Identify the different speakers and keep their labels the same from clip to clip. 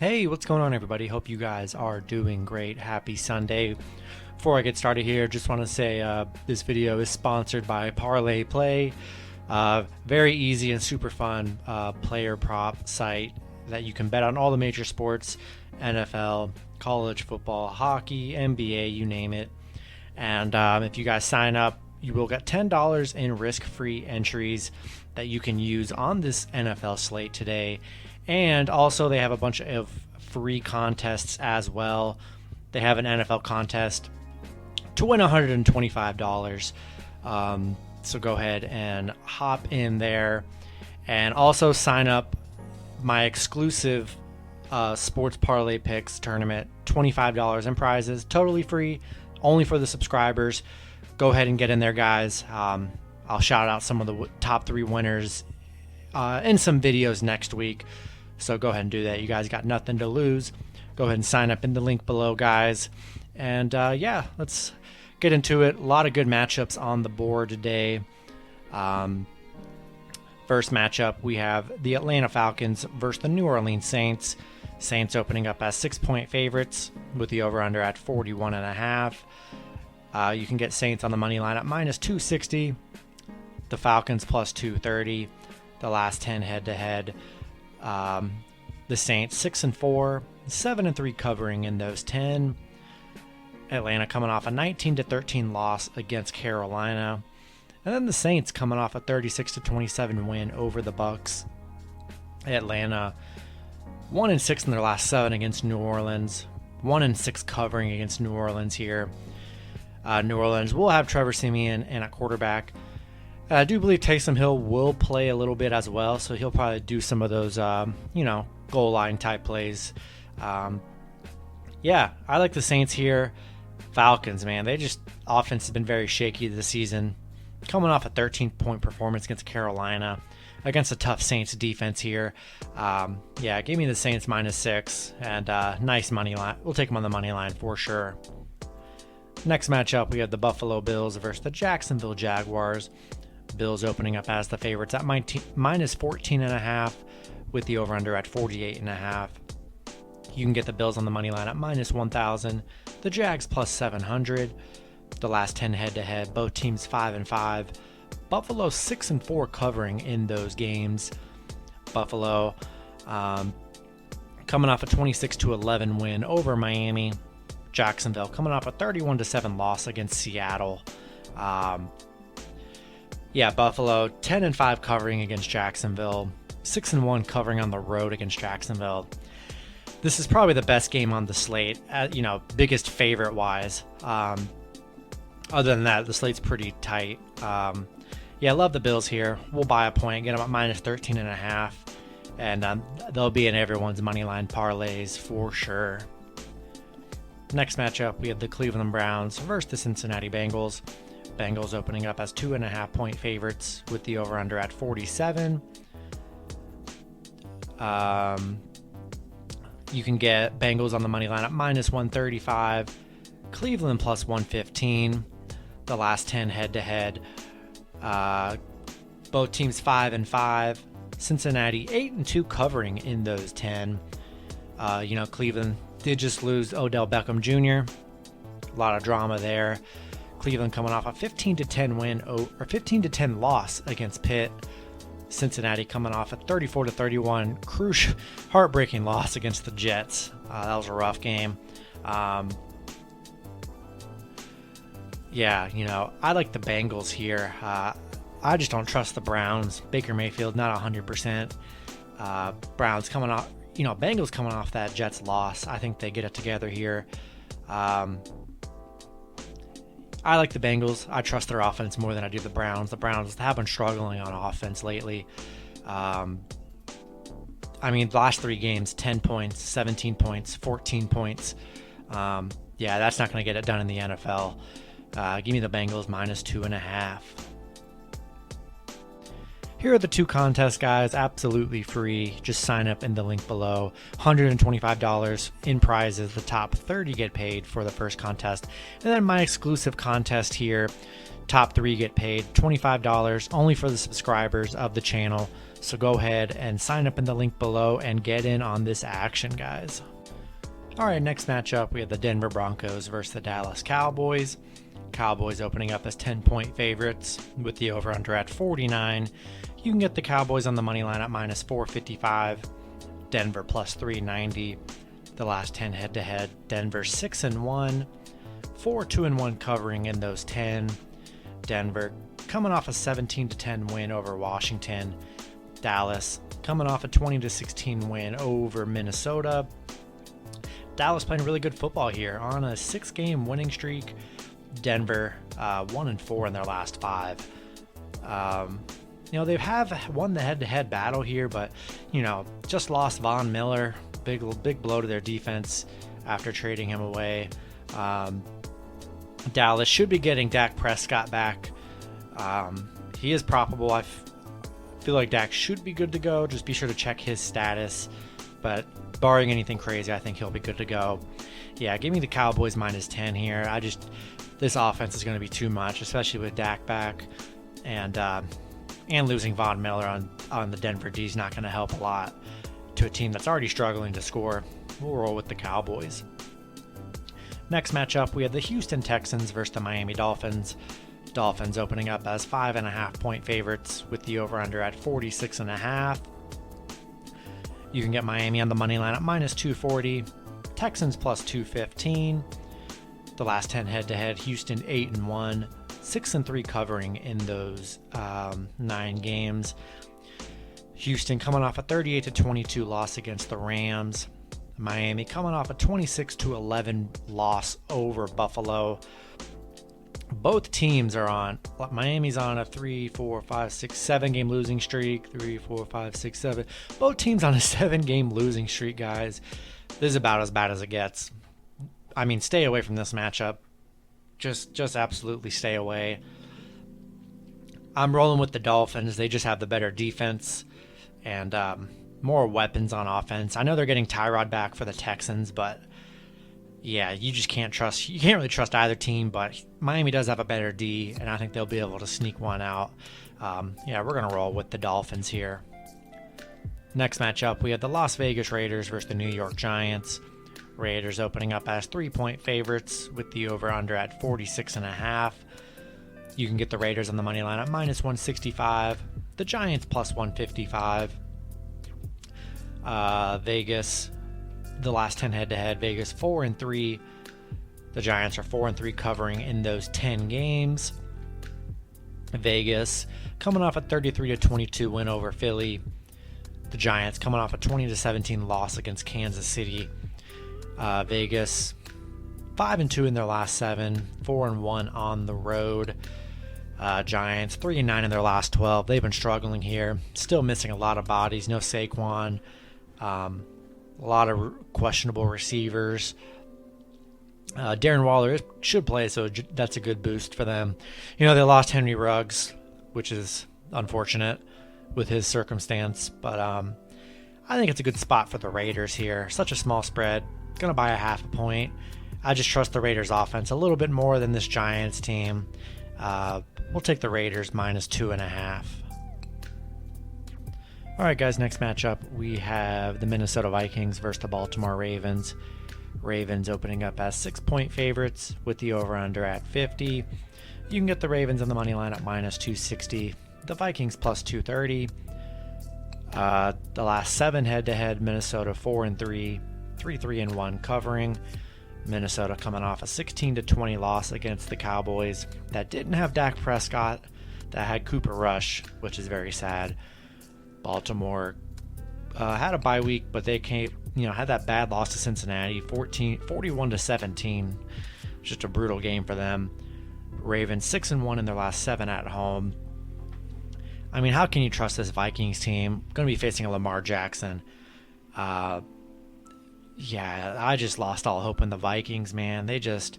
Speaker 1: Hey, what's going on, everybody? Hope you guys are doing great. Happy Sunday. Before I get started here, just want to say this video is sponsored by ParlayPlay. Very easy and super fun player prop site that you can bet on all the major sports, NFL, college football, hockey, NBA, you name it. And if you guys sign up, you will get $10 in risk-free entries that you can use on this NFL slate today. And also, they have a bunch of free contests as well. They have an NFL contest to win $125. So go ahead and hop in there. And also sign up my exclusive Sports Parlay Picks tournament. $25 in prizes, totally free, only for the subscribers. Go ahead and get in there, guys. I'll shout out some of the top 3 winners in some videos next week. So go ahead and do that. You guys got nothing to lose. Go ahead and sign up in the link below, guys. And yeah, let's get into it. A lot of good matchups on the board today. First matchup, we have the Atlanta Falcons versus the New Orleans Saints. Saints opening up as 6-point favorites with the over-under at 41.5. You can get Saints on the money line at minus 260. The Falcons plus 230. The last 10 head-to-head. The Saints 6-4, 7-3 covering in those 10. Atlanta coming off a 19-13 loss against Carolina, and then the Saints coming off a 36-27 win over the Bucks. Atlanta 1-6 in their last 7 against New Orleans, 1-6 covering against New Orleans here. New Orleans will have Trevor Siemian in at quarterback. I do believe Taysom Hill will play a little bit as well, so he'll probably do some of those, goal line type plays. Yeah, I like the Saints here. Falcons, man, they just offense has been very shaky this season. Coming off a 13-point performance against Carolina, against a tough Saints defense here. Yeah, give me the Saints -6 and nice money line. We'll take them on the money line for sure. Next matchup, we have the Buffalo Bills versus the Jacksonville Jaguars. Bills opening up as the favorites at minus 14.5 with the over-under at 48.5. You can get the Bills on the money line at minus 1,000. The Jags plus 700. The last 10 head-to-head, both teams 5-5. Buffalo 6-4 covering in those games. Buffalo coming off a 26-11 win over Miami. Jacksonville coming off a 31-7 loss against Seattle. Yeah, Buffalo 10-5 covering against Jacksonville, 6-1 covering on the road against Jacksonville. This is probably the best game on the slate, biggest favorite wise. Other than that, the slate's pretty tight. Yeah, I love the Bills here. We'll buy a point, get them at minus 13.5, and they'll be in everyone's money line parlays for sure. Next matchup, we have the Cleveland Browns versus the Cincinnati Bengals. Bengals opening up as 2.5-point favorites with the over-under at 47. You can get Bengals on the money line at minus 135. Cleveland plus 115. The last 10 head-to-head. Both teams 5-5. Cincinnati 8-2 covering in those 10. Cleveland did just lose Odell Beckham Jr. A lot of drama there. Cleveland coming off a 15-10 win or 15-10 loss against Pitt. Cincinnati coming off a 34-31 crucial, heartbreaking loss against the Jets. That was a rough game. Yeah, I like the Bengals here. I just don't trust the Browns. Baker Mayfield not 100%. Browns coming off, Bengals coming off that Jets loss. I think they get it together here. I like the Bengals. I trust their offense more than I do the Browns. The Browns have been struggling on offense lately. The last 3 games, 10 points, 17 points, 14 points. Yeah, that's not going to get it done in the NFL. Give me the Bengals minus 2.5. Here are the 2 contests, guys, absolutely free. Just sign up in the link below. $125 in prizes. The top 30 get paid for the first contest. And then my exclusive contest here top 3 get paid $25 only for the subscribers of the channel. So go ahead and sign up in the link below and get in on this action, guys. All right, next matchup, we have the Denver Broncos versus the Dallas Cowboys. Cowboys opening up as 10-point favorites with the over-under at 49. You can get the Cowboys on the money line at minus 455. Denver plus 390. The last 10 head-to-head, Denver 6-1, 4-2-1 covering in those 10. Denver coming off a 17-10 win over Washington. Dallas coming off a 20-16 win over Minnesota. Dallas playing really good football here on a 6-game winning streak. Denver 1-4 in their last 5. They have won the head-to-head battle here, but just lost Von Miller. Big blow to their defense after trading him away. Dallas should be getting Dak Prescott back. He is probable. I feel like Dak should be good to go. Just be sure to check his status. But barring anything crazy, I think he'll be good to go. Yeah, give me the Cowboys minus 10 here. This offense is going to be too much, especially with Dak back, and losing Von Miller on the Denver D is not going to help a lot to a team that's already struggling to score. We'll roll with the Cowboys. Next matchup, we have the Houston Texans versus the Miami Dolphins. Dolphins opening up as 5.5-point favorites with the over-under at 46.5. You can get Miami on the money line at minus 240. Texans plus 215. The last 10 head-to-head, Houston 8-1, 6-3 covering in those 9 games. Houston coming off a 38-22 loss against the Rams. Miami coming off a 26-11 loss over Buffalo. Both teams are on. Miami's on a 7-game losing streak. 3, 4, 5, 6, 7. Both teams on a 7-game losing streak, guys. This is about as bad as it gets. I mean, stay away from this matchup. Just absolutely stay away. I'm rolling with the Dolphins. They just have the better defense and more weapons on offense. I know they're getting Tyrod back for the Texans, but yeah, you can't really trust either team, but Miami does have a better D, and I think they'll be able to sneak one out. We're going to roll with the Dolphins here. Next matchup, we have the Las Vegas Raiders versus the New York Giants. Raiders opening up as 3-point favorites with the over-under at 46.5. You can get the Raiders on the money line at minus 165. The Giants plus 155. Vegas, the last 10 head-to-head, Vegas 4-3. The Giants are 4-3 covering in those 10 games. Vegas coming off a 33-22 win over Philly. The Giants coming off a 20-17 loss against Kansas City. Vegas 5-2 in their last 7, 4-1 on the road. Giants 3-9 in their last 12. They've been struggling here. Still missing a lot of bodies. No Saquon. A lot of questionable receivers. Darren Waller should play, so that's a good boost for them. They lost Henry Ruggs, which is unfortunate with his circumstance, but I think it's a good spot for the Raiders here. Such a small spread. Going to buy a half a point. I just trust the Raiders offense a little bit more than this Giants team. We'll take the Raiders minus 2.5. All right, guys, next matchup, we have the Minnesota Vikings versus the Baltimore Ravens. Ravens opening up as 6-point favorites with the over-under at 50. You can get the Ravens on the money line at minus 260. The Vikings plus 230. The last 7 head-to-head, Minnesota 4-3, 3-1 covering. Minnesota coming off a 16-20 loss against the Cowboys that didn't have Dak Prescott, that had Cooper Rush, which is very sad. Baltimore had a bye week, but they had that bad loss to Cincinnati, 41-17. Just a brutal game for them. Ravens 6-1 in their last 7 at home. I mean, how can you trust this Vikings team? Going to be facing a Lamar Jackson. I just lost all hope in the Vikings, man. They just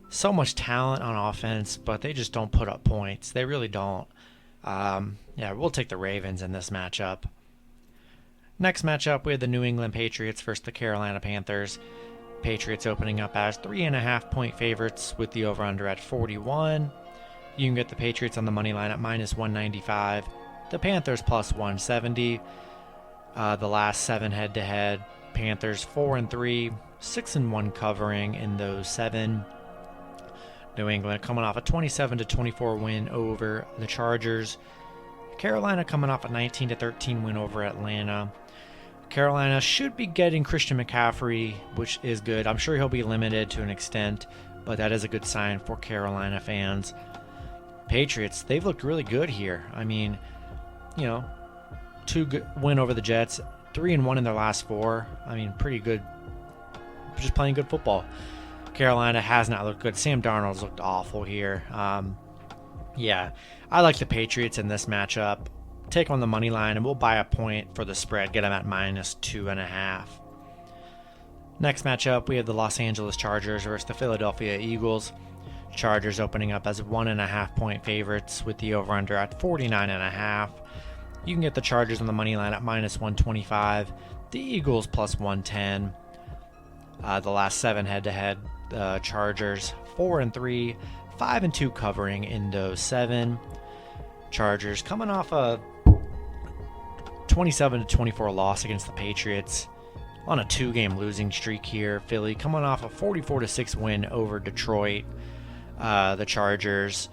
Speaker 1: so much talent on offense, but they just don't put up points. They really don't. We'll take the Ravens in this matchup. Next matchup, we have the New England Patriots versus the Carolina Panthers. Patriots opening up as 3.5-point favorites with the over-under at 41. You can get the Patriots on the money line at minus 195. The Panthers plus 170. The last 7 head-to-head, Panthers 4-3, 6-1 covering in those 7. New England coming off a 27-24 win over the Chargers. Carolina coming off a 19-13 win over Atlanta. Carolina should be getting Christian McCaffrey, which is good. I'm sure he'll be limited to an extent, but that is a good sign for Carolina fans. Patriots, they've looked really good here. I mean, 2 win over the Jets, 3-1 in their last 4. I mean, pretty good. Just playing good football. Carolina has not looked good. Sam Darnold's looked awful here. Yeah, I like the Patriots in this matchup. Take on the money line, and we'll buy a point for the spread. Get them at minus 2.5. Next matchup, we have the Los Angeles Chargers versus the Philadelphia Eagles. Chargers opening up as 1.5 point favorites with the over-under at 49.5. You can get the Chargers on the money line at minus 125. The Eagles plus 110. The last 7 head-to-head, Chargers 4-3, 5-2 covering in those 7. Chargers coming off a 27-24 loss against the Patriots on a 2-game losing streak here. Philly coming off a 44-6 win over Detroit. The Chargers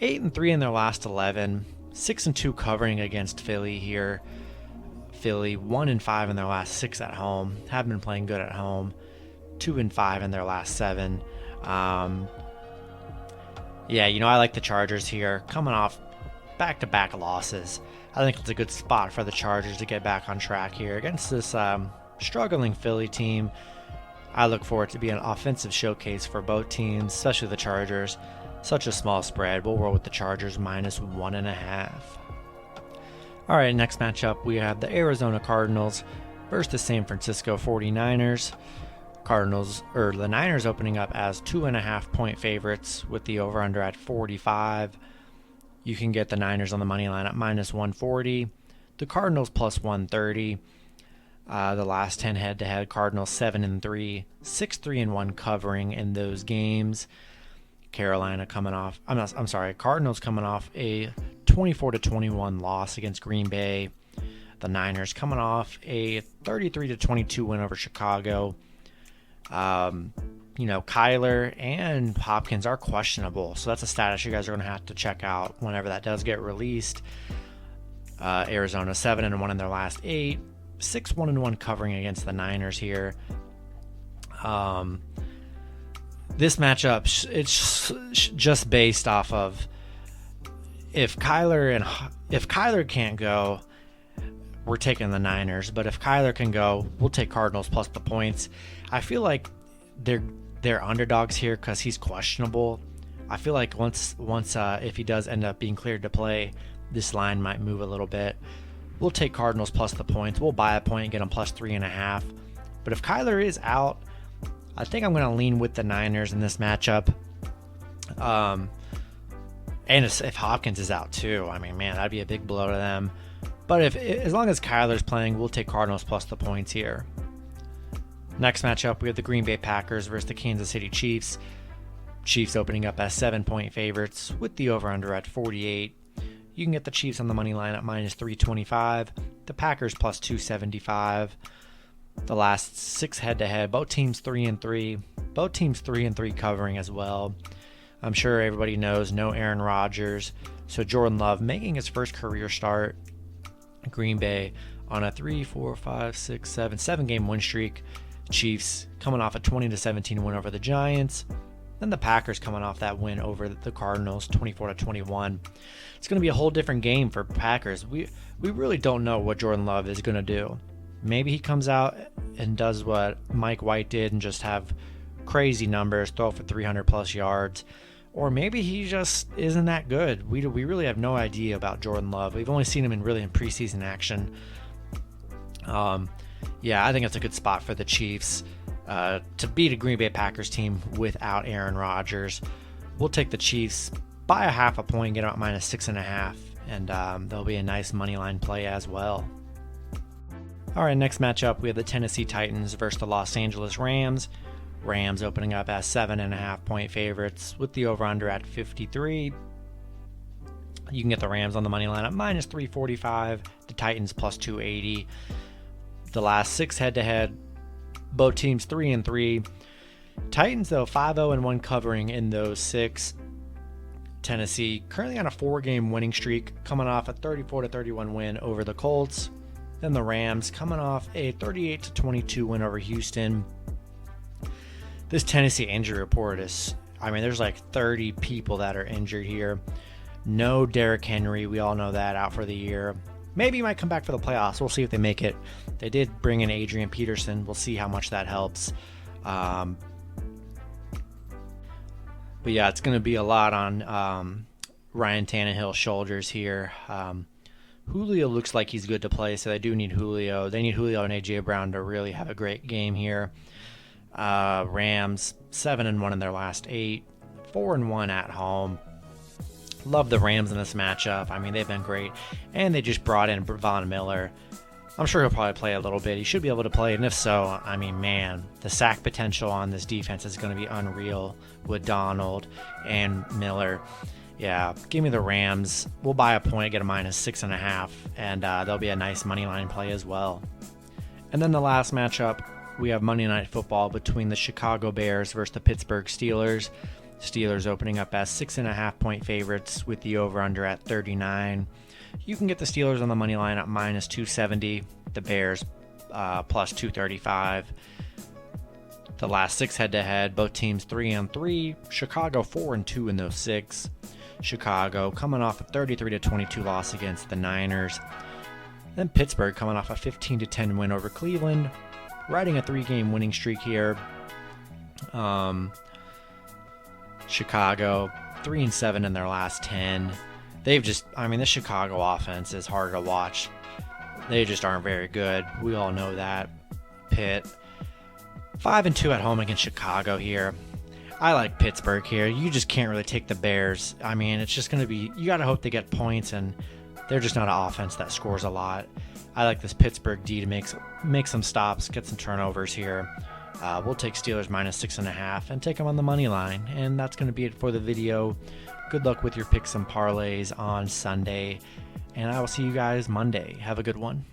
Speaker 1: 8-3 in their last 11, 6-2 covering against Philly here. Philly 1-5 in their last 6 at home. Have been playing good at home. 2-5 in their last 7. Yeah, I like the Chargers here, coming off back-to-back losses. I think it's a good spot for the Chargers to get back on track here against this struggling Philly team. I look for it to be an offensive showcase for both teams, especially the Chargers. Such a small spread. We'll roll with the Chargers minus 1.5. All right, next matchup, we have the Arizona Cardinals versus the San Francisco 49ers. The Niners opening up as 2.5 point favorites with the over-under at 45. You can get the Niners on the money line at minus 140. The Cardinals plus 130. The last 10 head-to-head, Cardinals 7-3, 6-3-1 covering in those games. Cardinals coming off a 24-21 loss against Green Bay. The Niners coming off a 33-22 win over Chicago. Kyler and Hopkins are questionable, so that's a status you guys are going to have to check out whenever that does get released. Arizona 7-1 in their last 8, 6-1-1 covering against the Niners here. This matchup, it's just based off of if Kyler can't go, we're taking the Niners. But if Kyler can go, we'll take Cardinals plus the points. I feel like they're underdogs here because he's questionable. I feel like once if he does end up being cleared to play, this line might move a little bit. We'll take Cardinals plus the points. We'll buy a point and get them plus 3.5. But if Kyler is out, I think I'm going to lean with the Niners in this matchup. And if Hopkins is out too, I mean, man, that'd be a big blow to them. But as long as Kyler's playing, we'll take Cardinals plus the points here. Next matchup, we have the Green Bay Packers versus the Kansas City Chiefs. Chiefs opening up as 7-point favorites with the over-under at 48. You can get the Chiefs on the money line at minus 325. The Packers plus 275. The last 6 head-to-head, both teams 3-3. Both teams 3-3 covering as well. I'm sure everybody knows no Aaron Rodgers. So Jordan Love making his first career start. Green Bay on a 7-game win streak. Chiefs coming off a 20-17 win over the Giants. Then the Packers coming off that win over the Cardinals, 24-21. It's going to be a whole different game for Packers. We really don't know what Jordan Love is going to do. Maybe he comes out and does what Mike White did and just have crazy numbers, throw for 300-plus yards. Or maybe he just isn't that good. We really have no idea about Jordan Love. We've only seen him in preseason action. Yeah, I think it's a good spot for the Chiefs to beat a Green Bay Packers team without Aaron Rodgers. We'll take the Chiefs by a half a point, get them at minus 6.5, and there'll be a nice money line play as well. All right, next matchup, we have the Tennessee Titans versus the Los Angeles Rams. Rams opening up as 7.5-point favorites with the over-under at 53. You can get the Rams on the money line at minus 345, the Titans plus 280. The last 6 head-to-head, both teams 3-3. Titans, though, 5-0-1 covering in those 6. Tennessee currently on a 4-game winning streak, coming off a 34-31 win over the Colts. Then the Rams coming off a 38-22 win over Houston. This Tennessee injury report is, there's like 30 people that are injured here. No Derrick Henry, we all know that, out for the year. Maybe he might come back for the playoffs. We'll see if they make it. They did bring in Adrian Peterson. We'll see how much that helps. But yeah, it's going to be a lot on Ryan Tannehill's shoulders here. Julio looks like he's good to play, so they do need Julio. They need Julio and A.J. Brown to really have a great game here. Rams 7-1 in their last 8, 4-1 at home. Love the Rams in this matchup. They've been great, and they just brought in Von Miller. I'm sure he'll probably play a little bit. He should be able to play, and if so, man, the sack potential on this defense is going to be unreal with Donald and Miller. Yeah, give me the Rams. We'll buy a point, get a minus 6.5, and there'll be a nice money line play as well. And then the last matchup, we have Monday Night Football between the Chicago Bears versus the Pittsburgh Steelers. Steelers opening up as 6.5-point favorites with the over-under at 39. You can get the Steelers on the money line at minus 270, the Bears plus 235. The last 6 head-to-head, both teams 3-3. Chicago 4-2 in those 6. Chicago coming off a 33-22 loss against the Niners. Then Pittsburgh coming off a 15-10 win over Cleveland, riding a 3-game winning streak here. Chicago 3-7 in their last 10. They've just, this Chicago offense is hard to watch. They just aren't very good. We all know that. Pitt 5-2 at home against Chicago here. I like Pittsburgh here. You just can't really take the Bears. It's just going to be, you got to hope they get points, and they're just not an offense that scores a lot. I like this Pittsburgh D to make some stops, get some turnovers here. We'll take Steelers minus 6.5 and take them on the money line. And that's going to be it for the video. Good luck with your picks and parlays on Sunday. And I will see you guys Monday. Have a good one.